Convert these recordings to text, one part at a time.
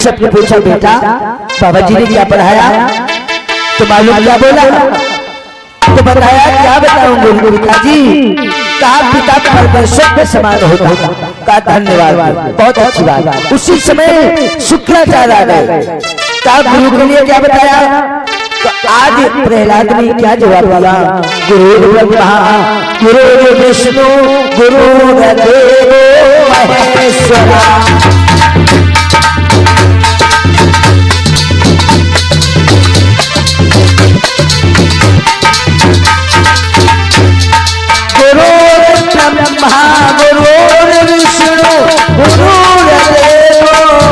कश्यप ने पूछा बेटा बाबा जी ने क्या पढ़ाया? तो मालूम क्या बोला? तो बताया क्या बताऊं गुरु पिताजी? कहा पिता परमेश्वर के समान होता है। कहा धन्यवाद, बहुत अच्छी बात। उसी समय शुक्राचार्य आ गए। कहा गुरु के लिए क्या बताया? तो आज प्रहलाद ने क्या जवाब दिया? गुरु ब्रह्मा गुरु विष्णु गुरुर्देव महेश्वरा। ब्रह्मा गुरुर्विष्णु गुरुर्देव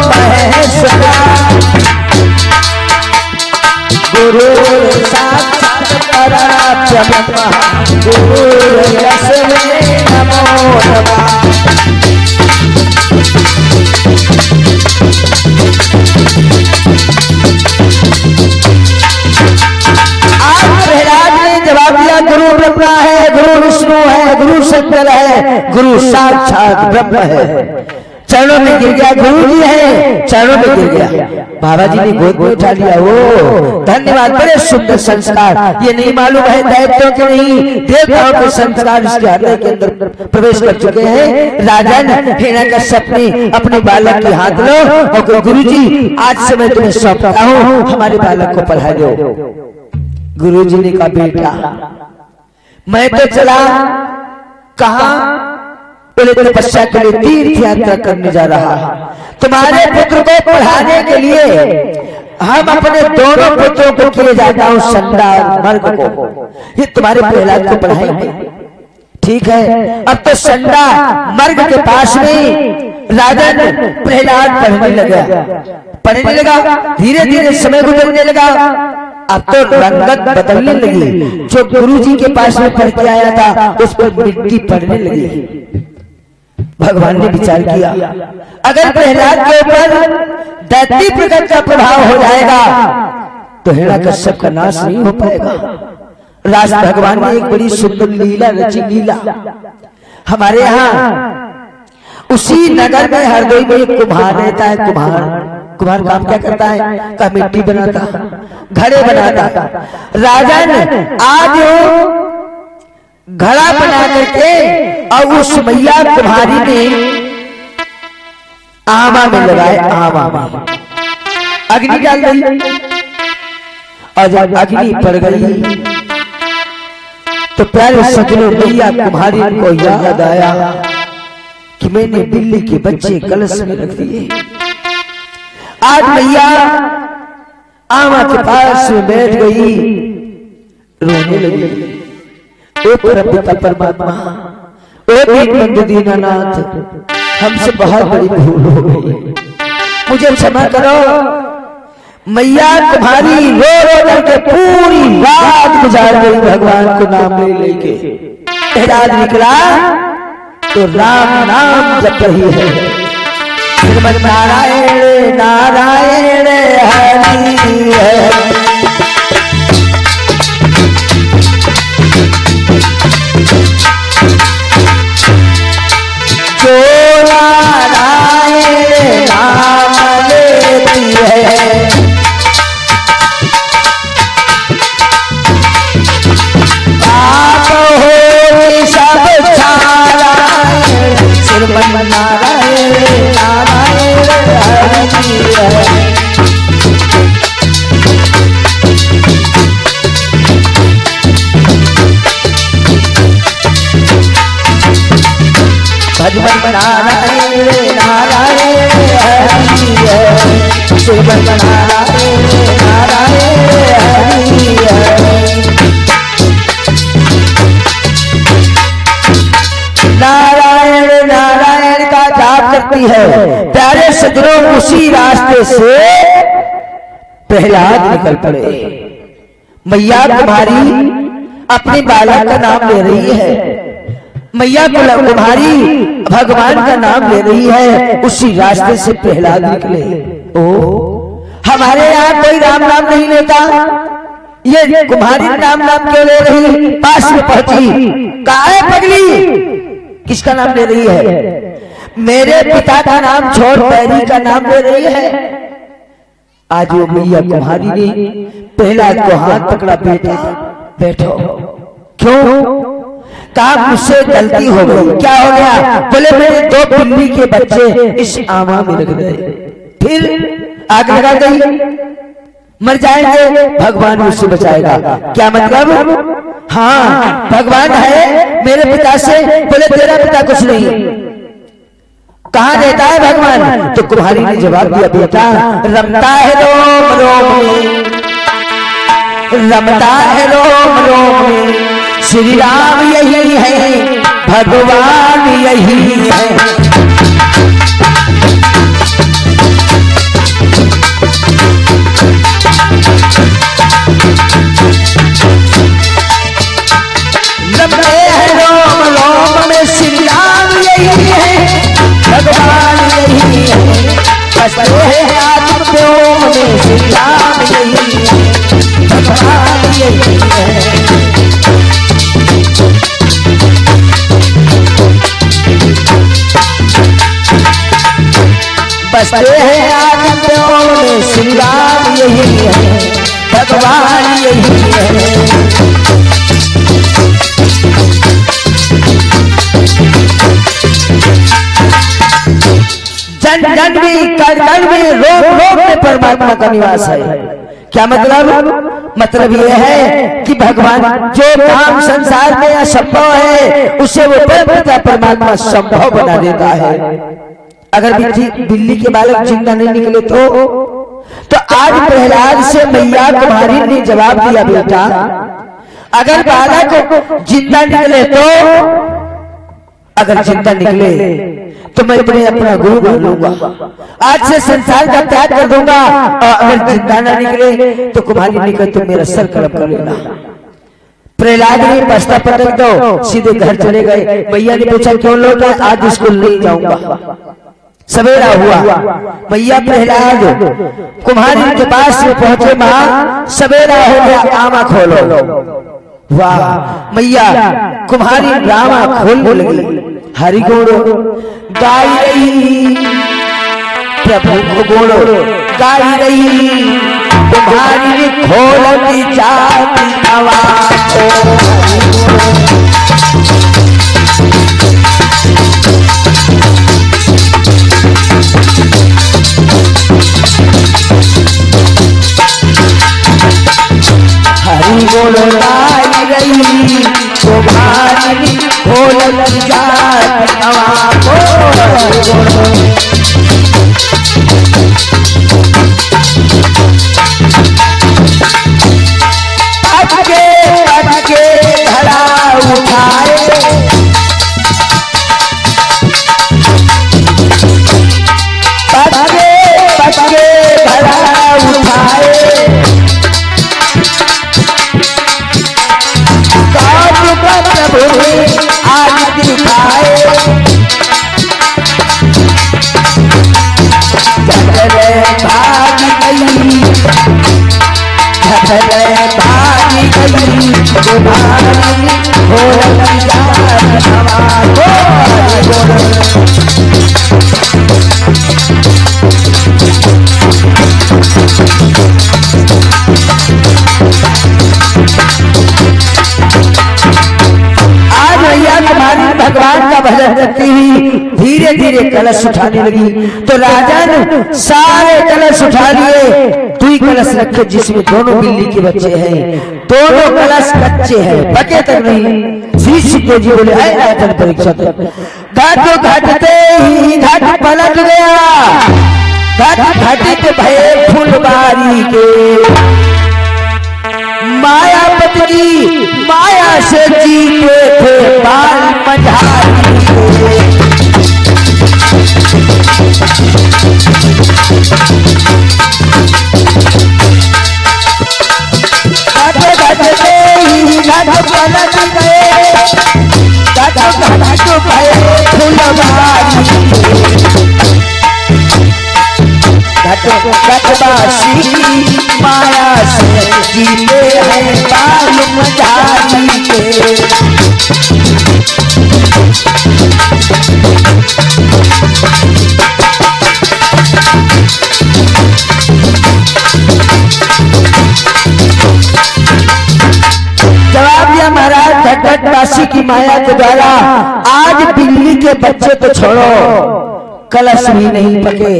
महेश्वरा। गुरु साक्षात् परब्रह्म गुरुर्तस्मै नमो नमः। जवाब दिया गुरु ब्रह्मा है, गुरु विष्णु है, गुरु शंकर है, गुरु साक्षात ब्रह्म है। चरणों में गिर गया, गुरु जी है, चरणों में गिर गया। बाबा जी ने गोद में उठा लिया। ओ धन्यवाद, बड़े सुंदर संस्कार। ये नहीं मालूम है दैत्यों के नहीं देवताओं के संस्कार इसके हृदय के अंदर प्रवेश कर चुके हैं। राजन हिरण्यकश्यप ने अपने बालक के हाथ लो और गुरु जी आज से मैं तुम्हें सौंपता हूँ, हमारे बालक को पढ़ा दो। गुरु जी ने कहा बेटा मैं तो चला कहा बोले तपस्या के लिए तीर्थ यात्रा करने जा रहा। तुम्हारे पुत्र को पढ़ाने के लिए हम अपने दोनों पुत्रों को किए जाता हूँ संडा मर्ग को। ये तुम्हारे प्रहलाद को पढ़ाएंगे। ठीक है, अब तो संडा मर्ग के पास में राजन प्रहलाद पढ़ने लगा। धीरे धीरे समय गुजरने लगा। अब तो रंगत बदलने लगी। जो गुरु जी के पास में पढ़ के आया था उस पर मिट्टी पड़ने लगी। भगवान ने विचार किया अगर प्रहलाद के ऊपर दैत्य प्रकट का प्रभाव हो जाएगा तो हिरण्यकश्यप का नाश नहीं हो पाएगा। राज भगवान ने एक बड़ी सुंदर लीला रची। लीला हमारे यहाँ उसी नगर में हरदोई में एक कुम्हार रहता है। कुम्हार काम क्या करता है? का मिट्टी बनाता, घड़े बनाता। राजन आज घड़ा बना करके और उस मैया कुम्हारी ने आमा में लगाए। आमा अग्नि डाल गई और जब अग्नि पड़ गई तो प्यारे सजनों मैया कुम्हारी को याद आया कि मैंने बिल्ली के बच्चे कलश में रख दिए। आज मैया आमा के पास में बैठ गई, रोने लगी। ओ परमपिता परमात्मा, ओ दीनबंधु दीनानाथ, हमसे बहुत बड़ी भूल हो गई, मुझे क्षमा करो। मैया तुम्हारी रो रो करके पूरी रात गुजार गई भगवान को नाम ले लेके। रात निकला तो राम नाम जप रही है। श्रीमन नारायण नारायण हरि है। जो नारायण नाम लेती है पाप हो सब नारायण। श्रीमन नारायण नारायण हरि है। भगवान नारायण नारायण हरि है। श्रीमन नारायण नारायण हरि है। नारायण नारायण का जाप करती है। प्यारे सज्जनों उसी रास्ते से प्रहलाद निकल पड़े। मैया तुम्हारी अपने बालक का नाम ले रही है। मैया तुम्हारी भगवान का नाम ले रही है। उसी रास्ते से प्रहलाद निकले। ओ हमारे यहाँ कोई राम नाम नहीं लेता, ये तुम्हारी नाम क्यों ले रही? पास में पहुंची, कहा है पगली किसका नाम ले रही है? मेरे पिता का नाम छोड़ पैरी का नाम ले रही है। आज वो मैया कुम्हारी ने प्रहलाद को हाथ पकड़ा, बेटा बैठो। क्यों? कहा मुझसे गलती हो गई। क्या हो गया? बोले मेरे 2 बिल्ली के बच्चे इस आमा में रख गए, फिर आग लगा गई, मर जाएंगे, भगवान मुझसे बचाएगा। क्या मतलब? हाँ भगवान है मेरे पिता से। बोले तेरा पिता कुछ नहीं, कहाँ रहता है भगवान? तो कुम्हारी ने जवाब दिया, बेटा रमता है रोम रोम में, रमता है रोम रोम में, श्री राम यही है, भगवान यही है। रमते हैं रोम रोम में, श्री राम यही है, भगवान यही है। बसते हैं आत्मव्योम में, श्री राम यही है, भगवान यही है। बसते हैं आत्मव्योम में, श्री राम यही है, भगवान यही है। जन जन में कण कण में रोम रोम में परमात्मा का निवास है। क्या मतलब? मतलब यह है कि भगवान जो काम संसार में असंभव है उसे वो परमपिता परमात्मा संभव बना देता है। अगर बिल्ली के बालक जिंदा नहीं निकले तो आज प्रहलाद से मैया कुम्हारी ने जवाब दिया, बेटा अगर बालक जिंदा निकले तो, अगर जिंदा निकले तो मैं तुम्हें अपना गुरु मान लूंगा, आज से संसार का त्याग कर दूंगा, और अगर जिंदा ना निकले तो कुम्हारी निकले तो मेरा सर कलम कर लेना। प्रहलाद ने बस्ता पटक दो, सीधे घर चले गए। मैया ने पूछा क्यों लौटे? आज स्कूल नहीं जाऊंगा। सवेरा हुआ, मैया प्रहलाद कुम्हारी के पास पहुंचे, मां सवेरा हो गया, आमा खोलो। वाह, मैया कुम्हारी रामा खोलने लगी, हरि गुण गाई रही, प्रभु को गुण गाई रही, कुम्हारी खोलती जाती आवाज। हरि गुण गाई रही, कुम्हारी खोलती जाती आवाज। पटके पटके धरा उठाए, पटके पटके धरा उठाए, प्रभु ने आज दिखाए। झगड़े भाग गई, झगड़े भाग गई, कुम्हारी खोलती जाती आवाज। भगवान का भजन करती हुई धीरे धीरे कलश उठाने लगी, तो राजन सारे कलश उठा लिए। दुई कलश रखे जिसमें दोनों बिल्ली के बच्चे हैं, दोनों कलश कच्चे हैं, पके तक नहीं। शीश को जी बोले है राजन परीक्षा तक। घट घटते ही घट पलट गया, घट घटते भये फुलबारी के। मायापति की माया से जीते थे बाल मझारी के। घट घटते ही घट पलट गए, घट घट भये फुलबारी के। घट घटवासी माया से जीते हैं बाल मझारी के। जवाब दिया महाराज, घटघट वासी की माया के द्वारा आज बिल्ली के बच्चे तो छोड़ो, कलश भी नहीं पके,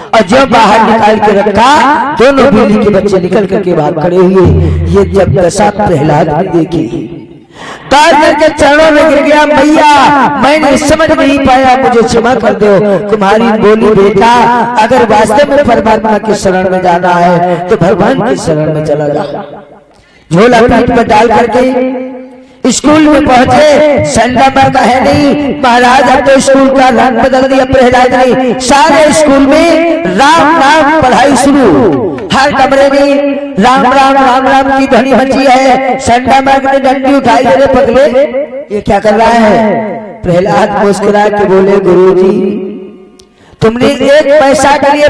और जब बाहर निकाल के रखा दोनों बिल्ली के बच्चे निकल करके बाहर खड़े हुए। ये जब दशा प्रहलाद ने देखी, तार करके चरणों में गिर गया, मैया मैंने समझ नहीं पाया, मुझे क्षमा कर दो। तुम्हारी बोली बेटा, अगर वास्तव में परमात्मा के शरण में जाना है तो भगवान के शरण में चला जा। झोला पीठ पर डाल करके स्कूल में पहुंचे, संडा का है नहीं महाराज, अब तो स्कूल का रंग बदल दिया प्रहलाद ने। सारे स्कूल में राम राम पढ़ाई शुरू, हर कमरे में राम राम राम राम की ध्वनि मची है। संडा मार्ग ने डंडी उठाई, अरे पगले ये क्या कर रहा है? प्रहलाद मुस्कुरा के बोले, गुरुजी तुमने एक पैसा के लिए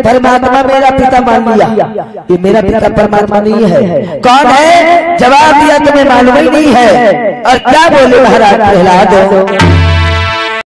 परमात्मा मेरा पिता मान लिया, ये मेरा पिता परमात्मा नहीं है। कौन है? जवाब दिया तुम्हें मालूम ही नहीं है। और क्या बोले महाराज प्रहलाद?